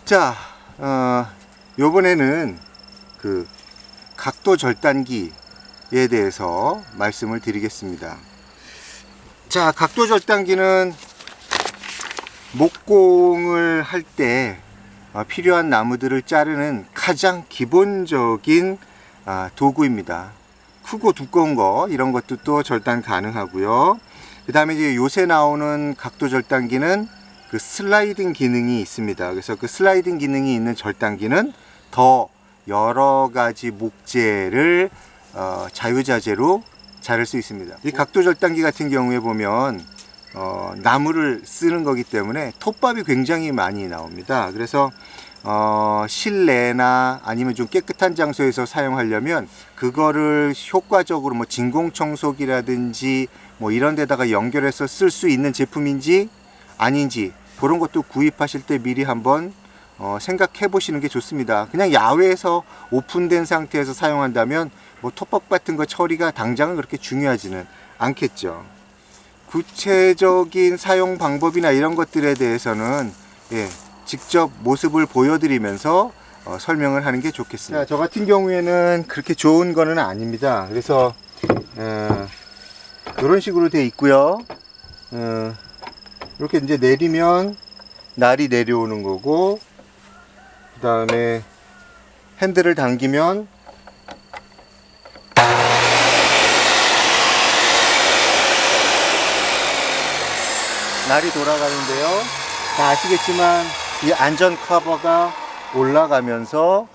자, 요번에는 그 각도 절단기에 대해서 말씀을 드리겠습니다. 자, 각도 절단기는 목공을 할 때 필요한 나무들을 자르는 가장 기본적인 도구입니다. 크고 두꺼운 거 이런 것도 절단 가능하고요. 그 다음에 이제 요새 나오는 각도 절단기는 그 슬라이딩 기능이 있습니다. 그래서 그 슬라이딩 기능이 있는 절단기는 더 여러 가지 목재를 자유자재로 자를 수 있습니다. 이 각도 절단기 같은 경우에 보면 나무를 쓰는 거기 때문에 톱밥이 굉장히 많이 나옵니다. 그래서 실내나 아니면 좀 깨끗한 장소에서 사용하려면 그거를 효과적으로 뭐 진공청소기라든지 뭐 이런 데다가 연결해서 쓸 수 있는 제품인지 아닌지 그런 것도 구입하실 때 미리 한번 생각해 보시는 게 좋습니다. 그냥 야외에서 오픈된 상태에서 사용한다면 뭐 톱밥 같은 거 처리가 당장은 그렇게 중요하지는 않겠죠. 구체적인 사용 방법이나 이런 것들에 대해서는 직접 모습을 보여드리면서 설명을 하는 게 좋겠습니다. 자, 저 같은 경우에는 그렇게 좋은 거는 아닙니다. 그래서 이런 식으로 돼 있고요. 이렇게 이제 내리면 날이 내려오는 거고, 그 다음에 핸들을 당기면 날이 돌아가는데요. 다 아시겠지만 이 안전 커버가 올라가면서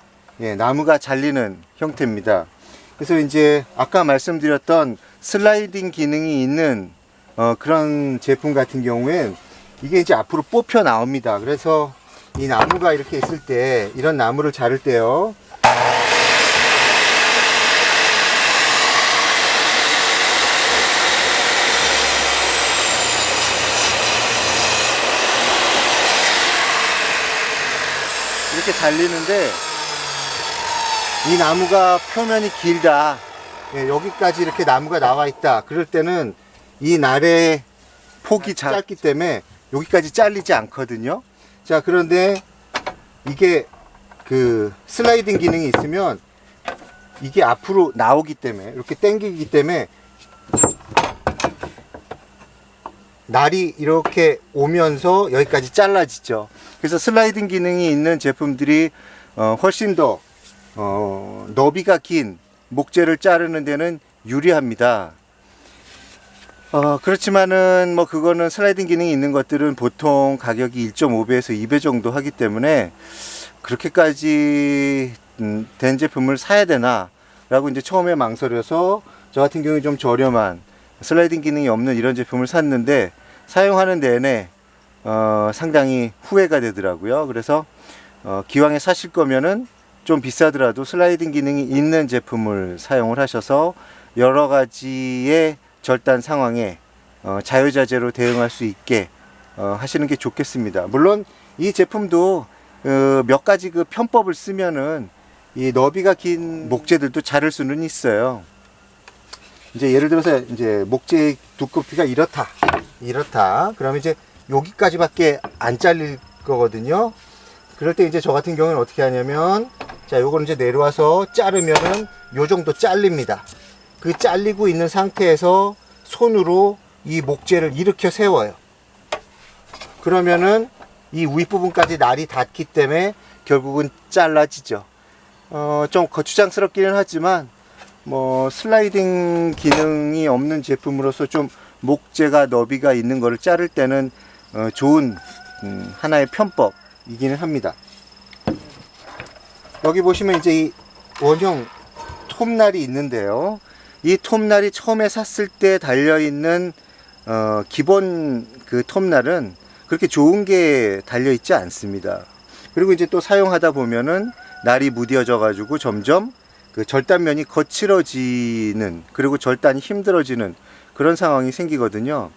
나무가 잘리는 형태입니다. 그래서 이제 아까 말씀드렸던 슬라이딩 기능이 있는 그런 제품 같은 경우엔 이게 이제 앞으로 뽑혀 나옵니다. 그래서 이 나무가 이렇게 있을 때, 이런 나무를 자를 때요, 이렇게 잘리는데, 이 나무가 표면이 길다, 여기까지 이렇게 나무가 나와 있다, 그럴 때는 이 날의 폭이 짧기 때문에 여기까지 잘리지 않거든요. 자, 그런데 이게 그 슬라이딩 기능이 있으면 이게 앞으로 나오기 때문에, 이렇게 당기기 때문에 날이 이렇게 오면서 여기까지 잘라지죠. 그래서 슬라이딩 기능이 있는 제품들이 훨씬 더 너비가 긴 목재를 자르는 데는 유리합니다. 그렇지만은 뭐 그거는 슬라이딩 기능이 있는 것들은 보통 가격이 1.5배에서 2배 정도 하기 때문에 그렇게까지 된 제품을 사야 되나 라고 이제 처음에 망설여서 저 같은 경우에 좀 저렴한 슬라이딩 기능이 없는 이런 제품을 샀는데, 사용하는 내내 상당히 후회가 되더라고요. 그래서 기왕에 사실 거면은 좀 비싸더라도 슬라이딩 기능이 있는 제품을 사용을 하셔서 여러 가지의 절단 상황에 자유자재로 대응할 수 있게 하시는 게 좋겠습니다. 물론 이 제품도 몇 가지 그 편법을 쓰면은 이 너비가 긴 목재들도 자를 수는 있어요. 이제 예를 들어서 이제 목재의 두껍이가 이렇다. 그러면 이제 여기까지밖에 안 잘릴 거거든요. 그럴 때 이제 저 같은 경우는 어떻게 하냐면, 자, 요걸 이제 내려와서 자르면은 요 정도 잘립니다. 그 잘리고 있는 상태에서 손으로 이 목재를 일으켜 세워요. 그러면은 이 윗부분까지 날이 닿기 때문에 결국은 잘라지죠. 좀 거추장스럽기는 하지만 뭐 슬라이딩 기능이 없는 제품으로서 좀 목재가 너비가 있는 거를 자를 때는 좋은 하나의 편법이기는 합니다. 여기 보시면 이제 이 원형 톱날이 있는데요. 이 톱날이 처음에 샀을 때 달려있는 기본 그 톱날은 그렇게 좋은 게 달려있지 않습니다. 그리고 이제 또 사용하다 보면은 날이 무뎌져 가지고 점점 그 절단면이 거칠어지는, 그리고 절단이 힘들어지는 그런 상황이 생기거든요.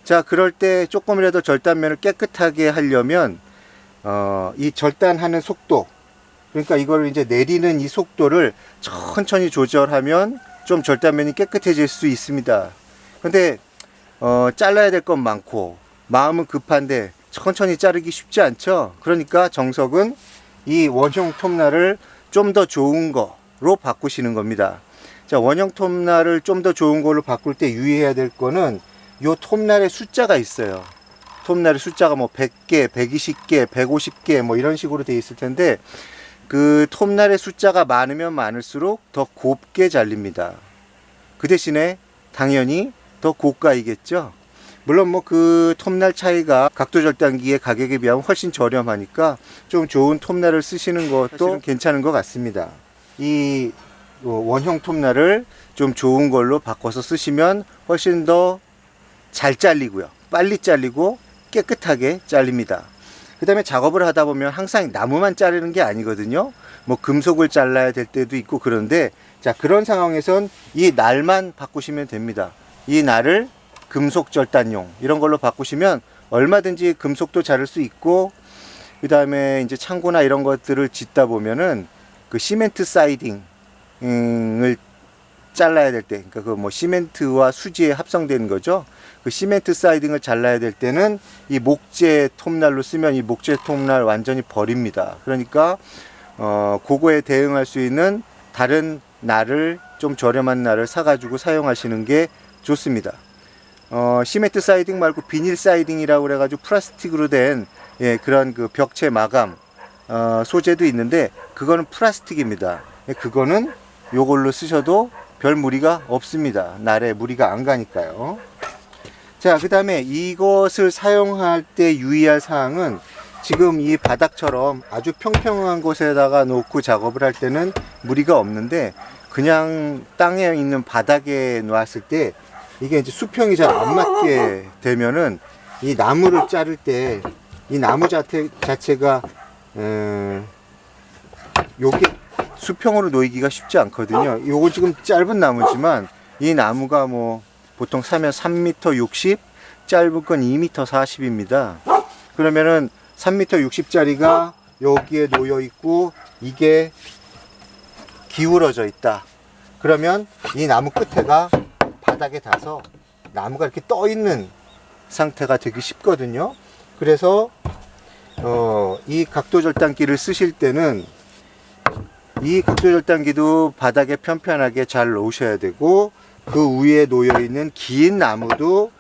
자, 그럴 때 조금이라도 절단면을 깨끗하게 하려면 이 절단하는 속도, 그러니까 이걸 이제 내리는 이 속도를 천천히 조절하면 좀 절단면이 깨끗해질 수 있습니다. 근데 잘라야 될 건 많고 마음은 급한데 천천히 자르기 쉽지 않죠. 그러니까 정석은 이 원형 톱날을 좀 더 좋은 거로 바꾸시는 겁니다. 자, 원형 톱날을 좀 더 좋은 걸로 바꿀 때 유의해야 될 거는 요 톱날의 숫자가 있어요. 톱날의 숫자가 뭐 100개, 120개, 150개 뭐 이런 식으로 되어 있을 텐데 그 톱날의 숫자가 많으면 많을수록 더 곱게 잘립니다. 그 대신에 당연히 더 고가이겠죠. 물론 뭐 그 톱날 차이가 각도 절단기의 가격에 비하면 훨씬 저렴하니까 좀 좋은 톱날을 쓰시는 것도 괜찮은 것 같습니다. 이 원형 톱날을 좀 좋은 걸로 바꿔서 쓰시면 훨씬 더 잘 잘리고요. 빨리 잘리고 깨끗하게 잘립니다. 그 다음에 작업을 하다 보면 항상 나무만 자르는 게 아니거든요. 뭐 금속을 잘라야 될 때도 있고 그런데 자, 그런 상황에선 이 날만 바꾸시면 됩니다. 이 날을 금속 절단용 이런 걸로 바꾸시면 얼마든지 금속도 자를 수 있고 그 다음에 이제 창고나 이런 것들을 짓다 보면은 그 시멘트 사이딩을 잘라야 될 때, 그러니까 그 뭐 시멘트와 수지에 합성되는 거죠. 그 시멘트 사이딩을 잘라야 될 때는 이 목재 톱날로 쓰면 이 목재 톱날 완전히 버립니다. 그러니까 그거에 대응할 수 있는 다른 날을 좀 저렴한 날을 사가지고 사용하시는 게 좋습니다. 시멘트 사이딩 말고 비닐 사이딩이라고 그래가지고 플라스틱으로 된 그런 그 벽체 마감 소재도 있는데 그거는 플라스틱입니다. 그거는 요걸로 쓰셔도 별 무리가 없습니다. 날에 무리가 안 가니까요. 자, 그 다음에 이것을 사용할 때 유의할 사항은 지금 이 바닥처럼 아주 평평한 곳에다가 놓고 작업을 할 때는 무리가 없는데 그냥 땅에 있는 바닥에 놓았을 때 이게 이제 수평이 잘 안 맞게 되면은 이 나무를 자를 때 이 나무 자체가 요게 수평으로 놓이기가 쉽지 않거든요. 요거 지금 짧은 나무지만 이 나무가 뭐 보통 사면 3m 60, 짧은 건 2m 40입니다. 그러면은 3m 60짜리가 여기에 놓여 있고 이게 기울어져 있다. 그러면 이 나무 끝에가 바닥에 닿아서 나무가 이렇게 떠 있는 상태가 되기 쉽거든요. 그래서 이 각도 절단기를 쓰실 때는 이 각도 절단기도 바닥에 편편하게 잘 놓으셔야 되고 그 위에 놓여 있는 긴 나무도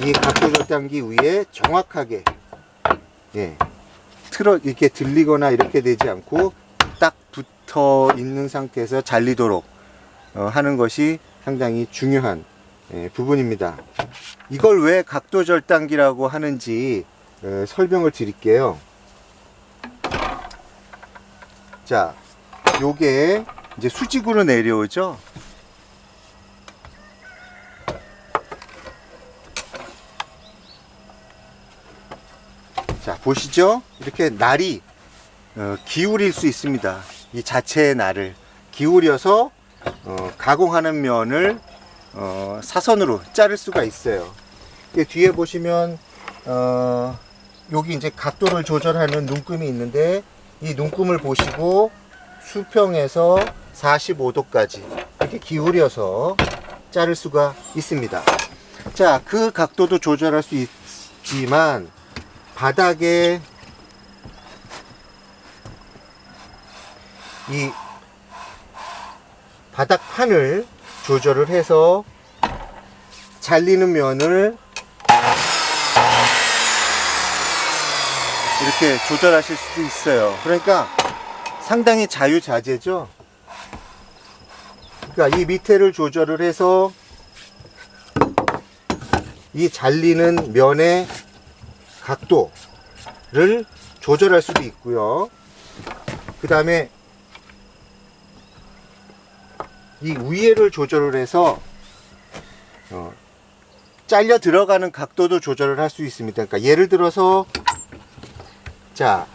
이 각도 절단기 위에 정확하게 이렇게 들리거나 이렇게 되지 않고 딱 붙어 있는 상태에서 잘리도록 하는 것이 상당히 중요한 부분입니다. 이걸 왜 각도 절단기라고 하는지 설명을 드릴게요. 자, 요게 이제 수직으로 내려오죠. 자, 보시죠. 이렇게 날이 기울일 수 있습니다. 이 자체의 날을 기울여서 가공하는 면을 사선으로 자를 수가 있어요. 뒤에 보시면 여기 이제 각도를 조절하는 눈금이 있는데 이 눈금을 보시고 수평에서 45도까지 이렇게 기울여서 자를 수가 있습니다. 자, 그 각도도 조절할 수 있지만 바닥에 이 바닥판을 조절을 해서 잘리는 면을 이렇게 조절하실 수도 있어요. 그러니까 상당히 자유자재죠. 그러니까 이 밑에를 조절을 해서 이 잘리는 면의 각도를 조절할 수도 있고요. 그 다음에 이 위에를 조절을 해서 잘려 들어가는 각도도 조절을 할 수 있습니다. 그러니까 예를 들어서 자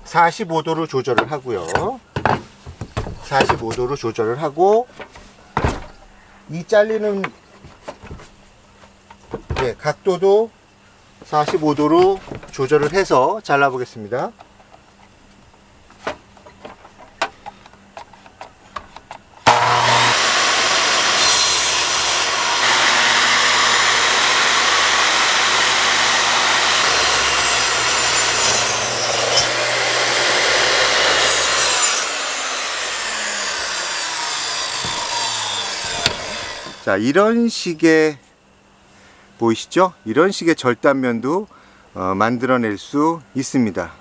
45도로 조절을 하고요. 45도로 조절을 하고 이 잘리는 각도도 45도로 조절을 해서 잘라 보겠습니다. 자, 이런 식의 보이시죠? 이런 식의 절단면도 만들어낼 수 있습니다.